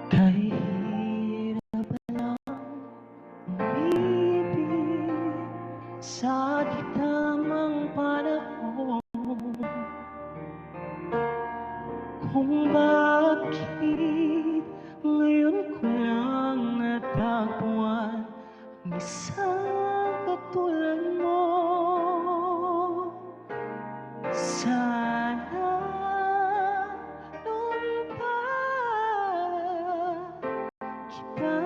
Kahit hirap lang umibig sa di tamang panahon, kung bakit ngayon ko lang natagpuan ang isang katulad mo. Sana noon pa kita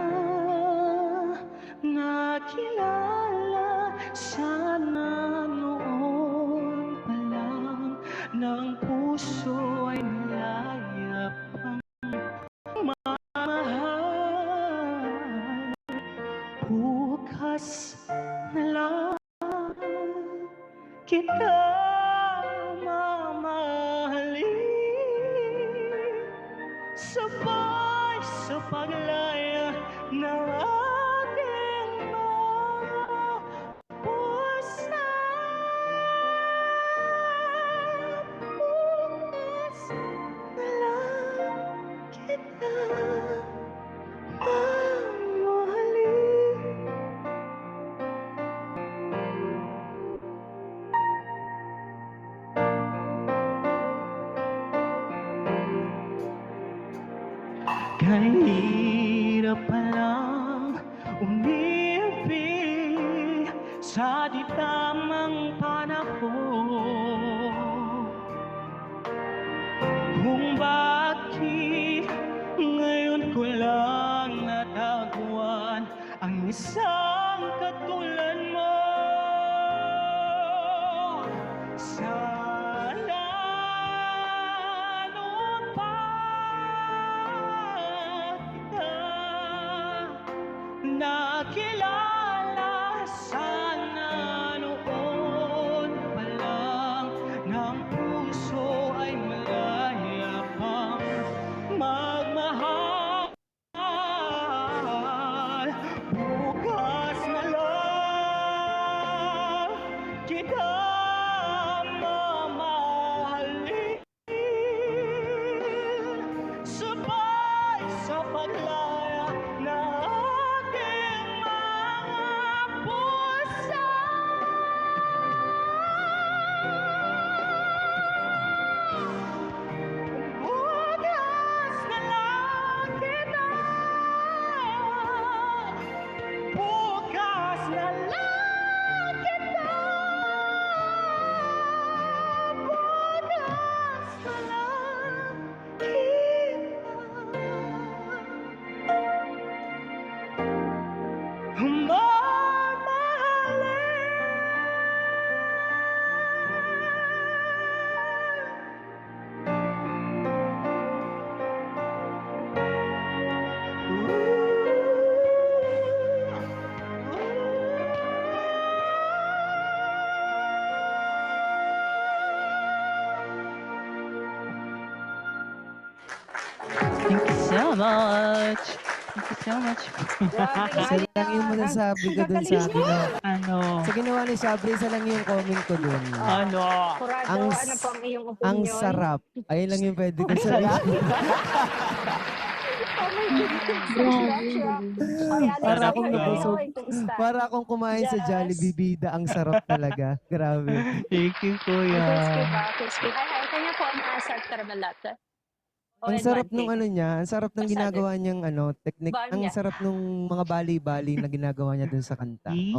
nakilala, sana noon pa lang ng puso ay malaya pang mahal. Bukas na lang kita mamahalin, sabay sa paglaya ng aking mga puso. Bukas na lang kita mamahalin. Kahit hirap pa lang umibig sa di tamang panahon, kung bakit ngayon ko lang natagpuan ang isang katulad mo. Sana noon pa kita nakilala, sana noon pa lang ng puso ay malaya pang magmahal. Bukas na lang kita mamahalin, sabay sa paglaya ng aking mga puso. Bukas na lang kita, bukas na lang kita, bukas na lang kita mamahalin. Thank you so much. Thank you so much. Isa lang yung masasabi ko dun sa Ano? sa ginawa ni Sabri, isa lang yung comment ko dun. Ano? Kurado, Ang ano po ang iyong opinion? Ang sarap. Ayun lang yung pwede ko sabihin. Oh my goodness. Para akong Sarap nabusog. Kumusta? Para akong kumain sa Yes. Jollibee Bida. Ang sarap talaga. Grabe. Thank you, kuya. Crispy ba? Crispy. Ay, kanya po ang nasa Carmelata. Ang sarap nung ano niya, ang sarap ng Masabi. ginagawa niyang technique. Bal Ang niya. sarap nung mga bali-bali na ginagawa niya dun sa kanta. Eh?